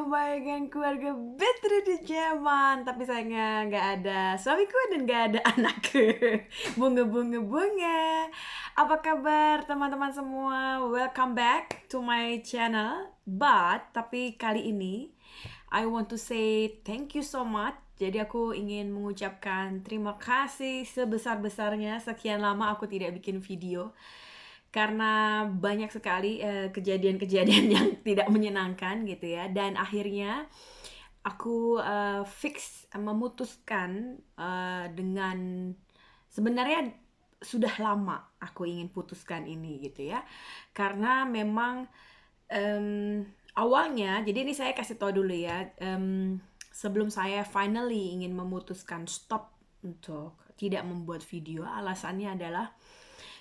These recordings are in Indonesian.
kembali dengan keluarga Better di Jerman. Tapi sayangnya nggak ada suamiku dan nggak ada anakku. Bunga. Apa kabar teman-teman semua? Welcome back to my channel. Tapi kali ini I want to say thank you so much. Jadi aku ingin mengucapkan terima kasih sebesar-besarnya. Sekian lama aku tidak bikin video karena banyak sekali kejadian-kejadian yang tidak menyenangkan gitu ya, dan akhirnya aku memutuskan dengan sebenarnya sudah lama aku ingin putuskan ini gitu ya, karena memang awalnya, jadi ini saya kasih tahu dulu ya, sebelum saya finally ingin memutuskan stop untuk tidak membuat video, alasannya adalah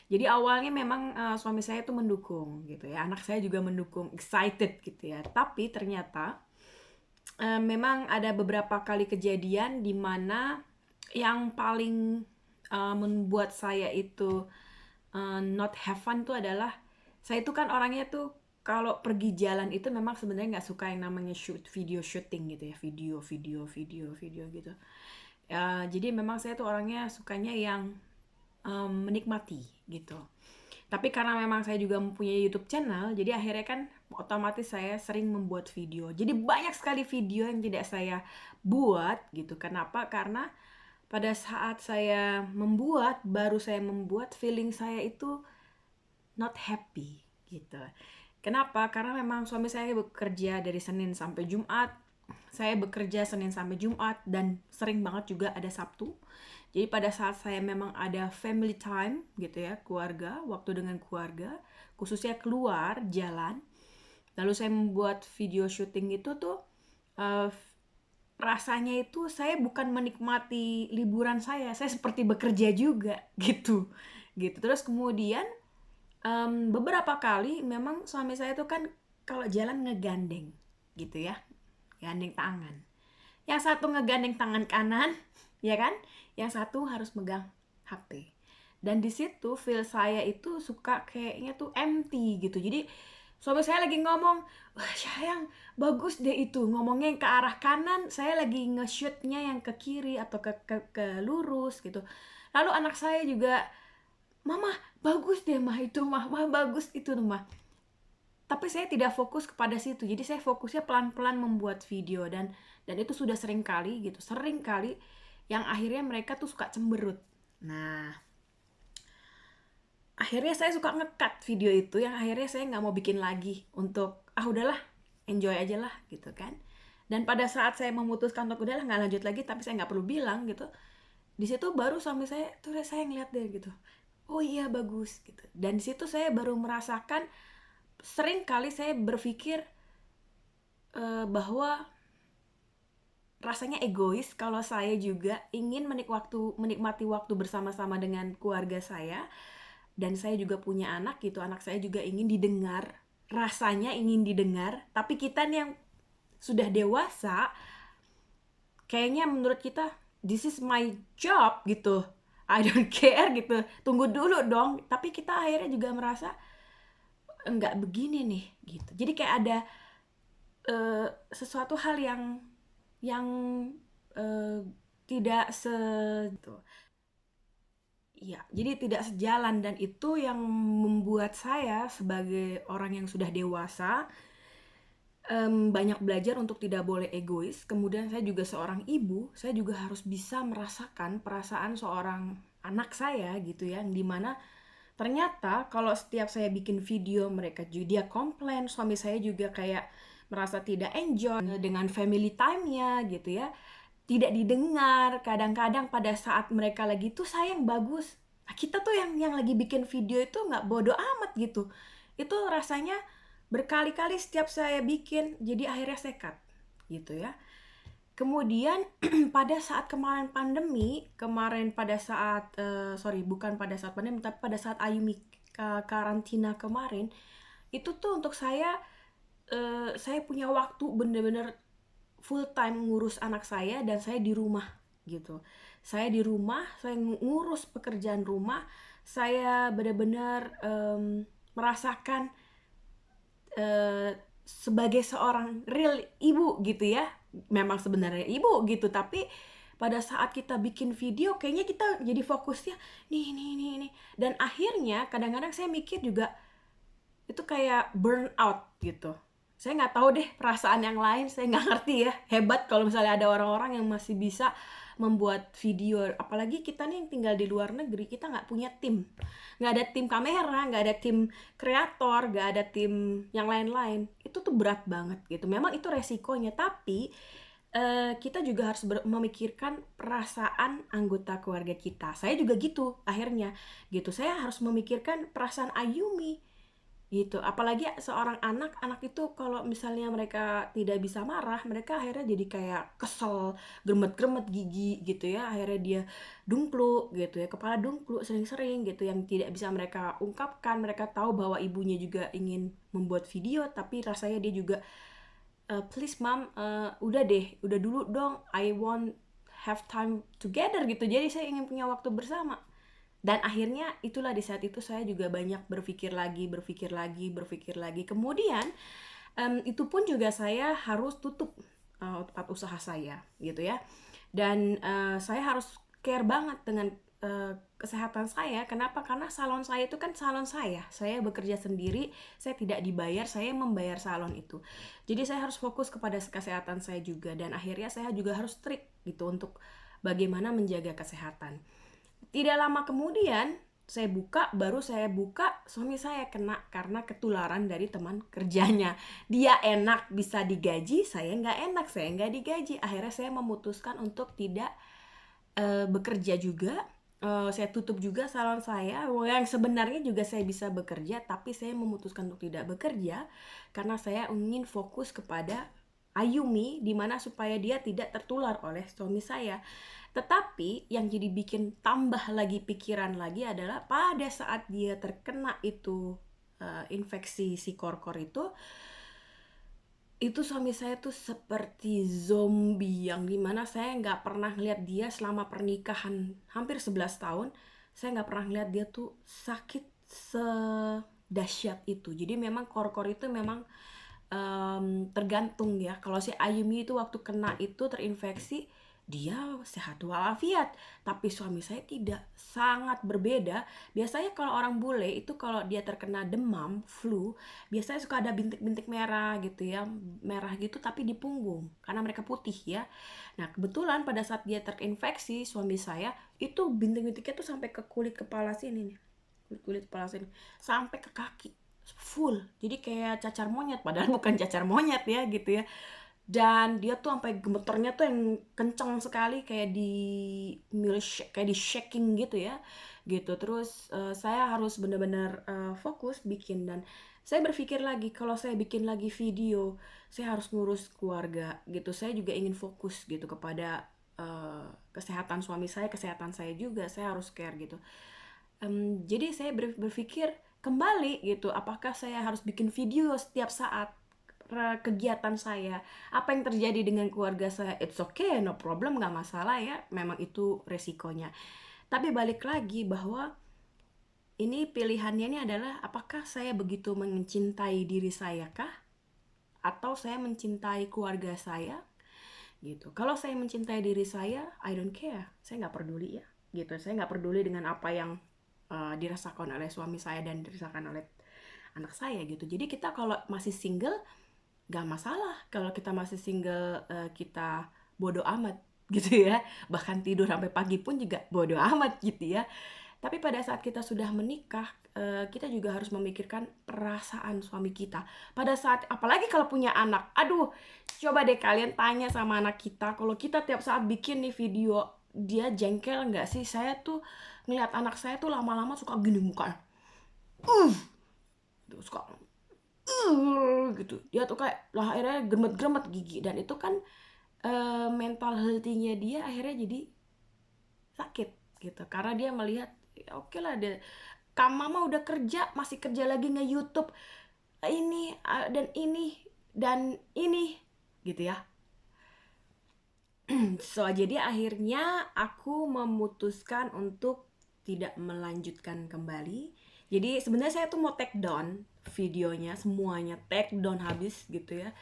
jadi awalnya memang suami saya tuh mendukung gitu ya, anak saya juga mendukung, excited gitu ya. Tapi ternyata memang ada beberapa kali kejadian di mana yang paling membuat saya itu not have fun tuh adalah, saya itu kan orangnya tuh kalau pergi jalan itu memang sebenarnya nggak suka yang namanya video shooting gitu ya, video gitu. Jadi memang saya tuh orangnya sukanya yang menikmati gitu. Tapi karena memang saya juga mempunyai YouTube channel, jadi akhirnya kan otomatis saya sering membuat video. Jadi banyak sekali video yang tidak saya buat gitu. Kenapa? Karena pada saat saya membuat, baru saya membuat, feeling saya itu not happy gitu. Kenapa? Karena memang suami saya bekerja dari Senin sampai Jumat. Saya bekerja Senin sampai Jumat dan sering banget juga ada Sabtu. Jadi pada saat saya memang ada family time gitu ya, keluarga, waktu dengan keluarga, khususnya keluar jalan, lalu saya membuat video syuting itu tuh rasanya itu saya bukan menikmati liburan saya seperti bekerja juga gitu. Terus kemudian beberapa kali memang suami saya tuh kan kalau jalan ngegandeng gitu ya, gandeng tangan. Yang satu ngegandeng tangan kanan, ya kan? Yang satu harus megang HP. Dan di situ feel saya itu suka kayaknya tuh empty gitu. Jadi suami saya lagi ngomong, wah sayang, bagus deh itu. Ngomongnya yang ke arah kanan, saya lagi nge-shootnya yang ke kiri atau ke lurus gitu. Lalu anak saya juga, mama bagus deh mah itu mah bagus itu mah. Tapi saya tidak fokus kepada situ, jadi saya fokusnya pelan-pelan membuat video, dan itu sudah sering kali yang akhirnya mereka tuh suka cemberut. Nah, akhirnya saya suka nge-cut video itu, yang akhirnya saya nggak mau bikin lagi untuk udahlah, enjoy aja lah gitu kan. Dan pada saat saya memutuskan untuk udahlah nggak lanjut lagi, tapi saya nggak perlu bilang gitu, di situ baru suami saya tuh saya ngeliat deh gitu, oh iya bagus gitu. Dan di situ saya baru merasakan, sering kali saya berpikir bahwa rasanya egois kalau saya juga ingin menikmati waktu bersama-sama dengan keluarga saya, dan saya juga punya anak gitu, anak saya juga ingin didengar, rasanya ingin didengar, tapi kita nih yang sudah dewasa, kayaknya menurut kita this is my job gitu, I don't care gitu, tunggu dulu dong. Tapi kita akhirnya juga merasa enggak begini nih gitu. Jadi kayak ada sesuatu hal yang tidak gitu. Ya, jadi tidak sejalan, dan itu yang membuat saya sebagai orang yang sudah dewasa banyak belajar untuk tidak boleh egois. Kemudian saya juga seorang ibu, saya juga harus bisa merasakan perasaan seorang anak saya gitu ya, yang dimana ternyata kalau setiap saya bikin video mereka juga dia komplain, suami saya juga kayak merasa tidak enjoy dengan family time-nya gitu ya, tidak didengar. Kadang-kadang pada saat mereka lagi tuh sayang bagus, nah, kita tuh yang lagi bikin video itu nggak bodo amat gitu. Itu rasanya berkali-kali setiap saya bikin, jadi akhirnya saya cut gitu ya. Kemudian pada saat kemarin pada saat bukan pada saat pandemi, tapi pada saat Ayumi karantina kemarin, itu tuh untuk saya punya waktu bener-bener full time ngurus anak saya, dan saya di rumah gitu. Saya di rumah, saya ngurus pekerjaan rumah, saya benar-benar merasakan sebagai seorang real ibu gitu ya. Memang sebenarnya ibu gitu, tapi pada saat kita bikin video kayaknya kita jadi fokusnya nih. Dan akhirnya kadang-kadang saya mikir juga itu kayak burn out gitu. Saya nggak tahu deh perasaan yang lain, saya nggak ngerti ya. Hebat kalau misalnya ada orang-orang yang masih bisa membuat video. Apalagi kita nih yang tinggal di luar negeri, kita nggak punya tim. Nggak ada tim kamera, nggak ada tim kreator, nggak ada tim yang lain-lain. Itu tuh berat banget gitu. Memang itu resikonya, tapi kita juga harus memikirkan perasaan anggota keluarga kita. Saya juga gitu akhirnya gitu. Saya harus memikirkan perasaan Ayumi gitu. Apalagi seorang anak itu kalau misalnya mereka tidak bisa marah, mereka akhirnya jadi kayak kesel, gremet-gremet gigi gitu ya. Akhirnya dia dungkluk gitu ya, kepala dungkluk sering-sering gitu, yang tidak bisa mereka ungkapkan. Mereka tahu bahwa ibunya juga ingin membuat video, tapi rasanya dia juga please mom, udah deh, udah dulu dong, I want have time together gitu. Jadi saya ingin punya waktu bersama. Dan akhirnya itulah, di saat itu saya juga banyak berpikir lagi. Kemudian itu pun juga saya harus tutup tempat usaha saya gitu ya. Dan saya harus care banget dengan kesehatan saya. Kenapa? Karena salon saya itu kan salon saya. Saya bekerja sendiri, saya tidak dibayar, saya membayar salon itu. Jadi saya harus fokus kepada kesehatan saya juga. Dan akhirnya saya juga harus strict gitu untuk bagaimana menjaga kesehatan. Tidak lama kemudian baru saya buka, suami saya kena karena ketularan dari teman kerjanya. Dia enak bisa digaji, saya nggak enak, saya nggak digaji. Akhirnya saya memutuskan untuk tidak bekerja juga. Saya tutup juga salon saya, yang sebenarnya juga saya bisa bekerja, tapi saya memutuskan untuk tidak bekerja karena saya ingin fokus kepada Ayumi, dimana supaya dia tidak tertular oleh suami saya. Tetapi yang jadi bikin tambah lagi pikiran lagi adalah pada saat dia terkena itu infeksi si korkor itu suami saya tuh seperti zombie, yang dimana saya nggak pernah ngeliat dia selama pernikahan hampir 11 tahun. Saya nggak pernah ngeliat dia tuh sakit sedahsyat itu. Jadi memang korkor itu memang tergantung ya. Kalau si Ayumi itu waktu kena itu terinfeksi, dia sehat walafiat, tapi suami saya tidak, sangat berbeda. Biasanya kalau orang bule itu kalau dia terkena demam, flu, biasanya suka ada bintik-bintik merah gitu ya, merah gitu tapi di punggung karena mereka putih ya. Nah kebetulan pada saat dia terinfeksi, suami saya itu bintik-bintiknya tuh sampai ke kulit kepala sini nih, kulit kepala sini sampai ke kaki full, jadi kayak cacar monyet, padahal bukan cacar monyet ya gitu ya. Dan dia tuh sampai gemeternya tuh yang kencang sekali, kayak kayak di shaking gitu ya gitu. Terus saya harus benar-benar fokus bikin. Dan saya berpikir lagi, kalau saya bikin lagi video, saya harus ngurus keluarga gitu. Saya juga ingin fokus gitu kepada kesehatan suami saya, kesehatan saya juga, saya harus care gitu. Jadi saya berpikir kembali gitu, apakah saya harus bikin video setiap saat kegiatan saya, apa yang terjadi dengan keluarga saya? It's okay, no problem, nggak masalah ya, memang itu resikonya. Tapi balik lagi bahwa ini pilihannya ini adalah apakah saya begitu mencintai diri saya kah, atau saya mencintai keluarga saya gitu. Kalau saya mencintai diri saya, I don't care, saya nggak peduli ya gitu. Saya nggak peduli dengan apa yang dirasakan oleh suami saya dan dirasakan oleh anak saya gitu. Jadi kita kalau masih single gak masalah, kalau kita masih single kita bodo amat gitu ya, bahkan tidur sampai pagi pun juga bodo amat gitu ya. Tapi pada saat kita sudah menikah, kita juga harus memikirkan perasaan suami kita. Pada saat, apalagi kalau punya anak, aduh, coba deh kalian tanya sama anak kita, kalau kita tiap saat bikin nih video, dia jengkel nggak sih? Saya tuh ngeliat anak saya tuh lama-lama suka gini mukanya, suka gitu. Dia tuh kayak lah akhirnya gemet-gemet gigi, dan itu kan mental healthy-nya dia akhirnya jadi sakit gitu. Karena dia melihat ya oke lah, mama udah kerja, masih kerja lagi nge-YouTube ini dan ini gitu ya. So jadi akhirnya aku memutuskan untuk tidak melanjutkan kembali. Jadi sebenarnya saya tuh mau take down videonya semuanya, take down habis gitu ya.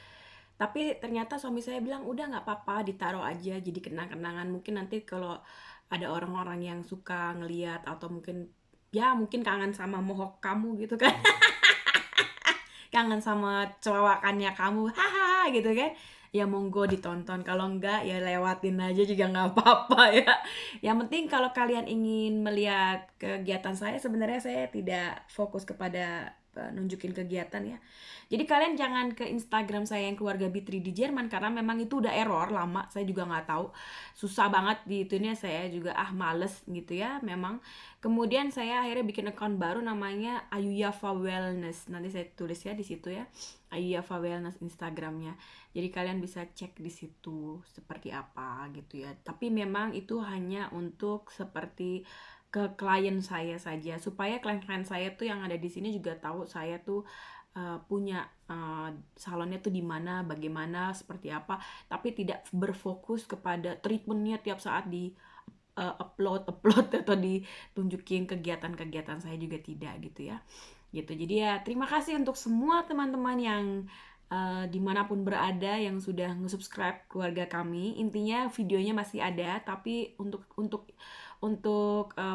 Tapi ternyata suami saya bilang udah nggak apa-apa, ditaruh aja jadi kenang-kenangan. Mungkin nanti kalau ada orang-orang yang suka ngeliat atau mungkin ya mungkin kangen sama mohok kamu gitu kan. Kangen sama celawakannya kamu, haha gitu kan. Ya monggo ditonton, kalau enggak ya lewatin aja juga nggak apa-apa ya. Yang penting kalau kalian ingin melihat kegiatan saya, sebenarnya saya tidak fokus kepada nunjukin kegiatan ya. Jadi kalian jangan ke Instagram saya yang keluarga Bitri di Jerman, karena memang itu udah error lama, saya juga nggak tahu. Susah banget di itunya, saya juga males gitu ya memang. Kemudian saya akhirnya bikin account baru namanya Ayuyafa Wellness. Nanti saya tulis ya di situ ya. Ayuyafa Wellness Instagramnya. Jadi kalian bisa cek di situ seperti apa gitu ya. Tapi memang itu hanya untuk seperti ke klien saya saja, supaya klien-klien saya tuh yang ada di sini juga tahu saya tuh punya salonnya tuh di mana, bagaimana, seperti apa, tapi tidak berfokus kepada treatmentnya tiap saat di upload atau ditunjukin kegiatan-kegiatan saya, juga tidak gitu ya. Gitu. Jadi ya terima kasih untuk semua teman-teman yang dimanapun berada yang sudah nge-subscribe keluarga kami. Intinya videonya masih ada, tapi untuk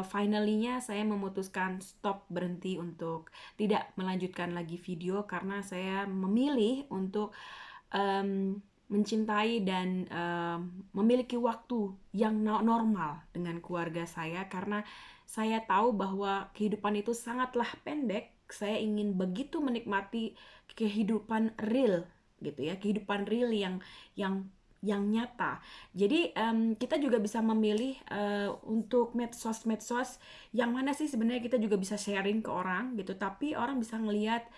finally-nya saya memutuskan stop, berhenti untuk tidak melanjutkan lagi video karena saya memilih untuk mencintai dan memiliki waktu yang normal dengan keluarga saya, karena saya tahu bahwa kehidupan itu sangatlah pendek. Saya ingin begitu menikmati kehidupan real gitu ya, kehidupan real yang nyata. Jadi kita juga bisa memilih untuk medsos yang mana sih sebenarnya kita juga bisa sharing ke orang gitu, tapi orang bisa ngelihat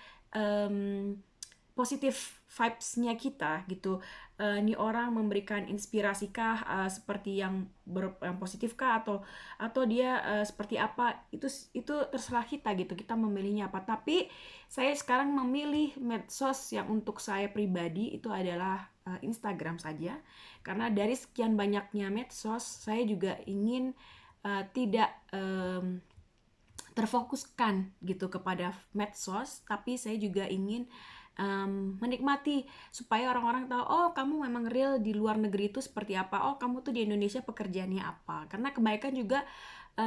positif vibes-nya kita gitu. Ini orang memberikan inspirasi kah, seperti yang positif kah, atau dia seperti apa, itu terserah kita gitu, kita memilihnya apa. Tapi saya sekarang memilih medsos yang untuk saya pribadi itu adalah Instagram saja, karena dari sekian banyaknya medsos saya juga ingin tidak terfokuskan gitu kepada medsos, tapi saya juga ingin menikmati, supaya orang-orang tahu, oh kamu memang real di luar negeri itu seperti apa, oh kamu tuh di Indonesia pekerjaannya apa. Karena kebanyakan juga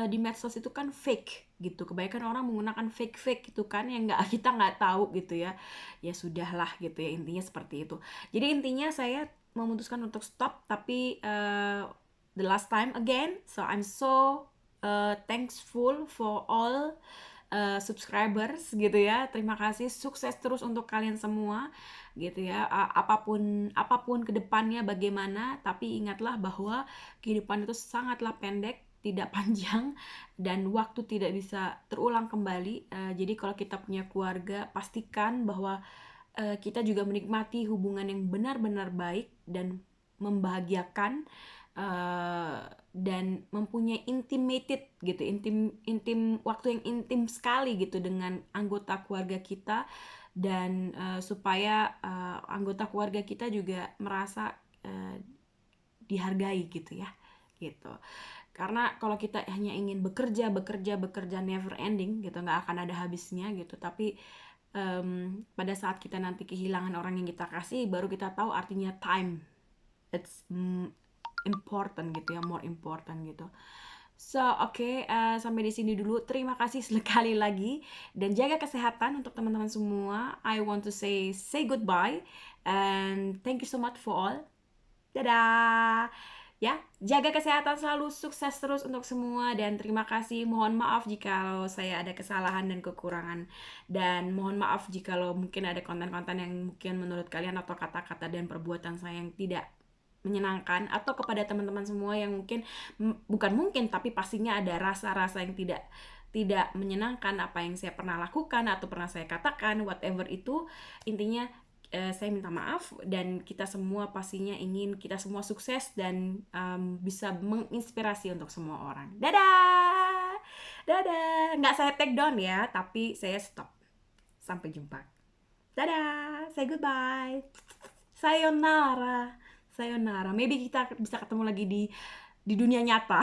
di medsos itu kan fake gitu, kebanyakan orang menggunakan fake gitu kan, yang kita nggak tahu gitu ya. Ya sudahlah gitu ya, intinya seperti itu. Jadi intinya saya memutuskan untuk stop, tapi the last time again, so I'm so thankful for all subscribers gitu ya. Terima kasih, sukses terus untuk kalian semua gitu ya. Apapun kedepannya bagaimana, tapi ingatlah bahwa kehidupan itu sangatlah pendek, tidak panjang, dan waktu tidak bisa terulang kembali. Jadi kalau kita punya keluarga, pastikan bahwa kita juga menikmati hubungan yang benar-benar baik dan membahagiakan, dan mempunyai intimated gitu, intim waktu yang intim sekali gitu dengan anggota keluarga kita, dan supaya anggota keluarga kita juga merasa dihargai gitu ya, gitu. Karena kalau kita hanya ingin bekerja never ending gitu, nggak akan ada habisnya gitu. Tapi pada saat kita nanti kehilangan orang yang kita kasih, baru kita tahu artinya time. It's important gitu ya, more important gitu. So, oke, sampai di sini dulu. Terima kasih sekali lagi, dan jaga kesehatan untuk teman-teman semua. I want to say goodbye and thank you so much for all. Dadah. Ya, jaga kesehatan selalu, sukses terus untuk semua, dan terima kasih. Mohon maaf jika saya ada kesalahan dan kekurangan, dan mohon maaf jika mungkin ada konten-konten yang mungkin menurut kalian atau kata-kata dan perbuatan saya yang tidak menyenangkan, atau kepada teman-teman semua yang bukan mungkin tapi pastinya ada rasa-rasa yang tidak menyenangkan apa yang saya pernah lakukan atau pernah saya katakan, whatever itu. Intinya saya minta maaf, dan kita semua pastinya ingin kita semua sukses dan bisa menginspirasi untuk semua orang. Dadah, nggak saya take down ya, tapi saya stop. Sampai jumpa. Dadah, say goodbye, sayonara. Maybe kita bisa ketemu lagi di dunia nyata.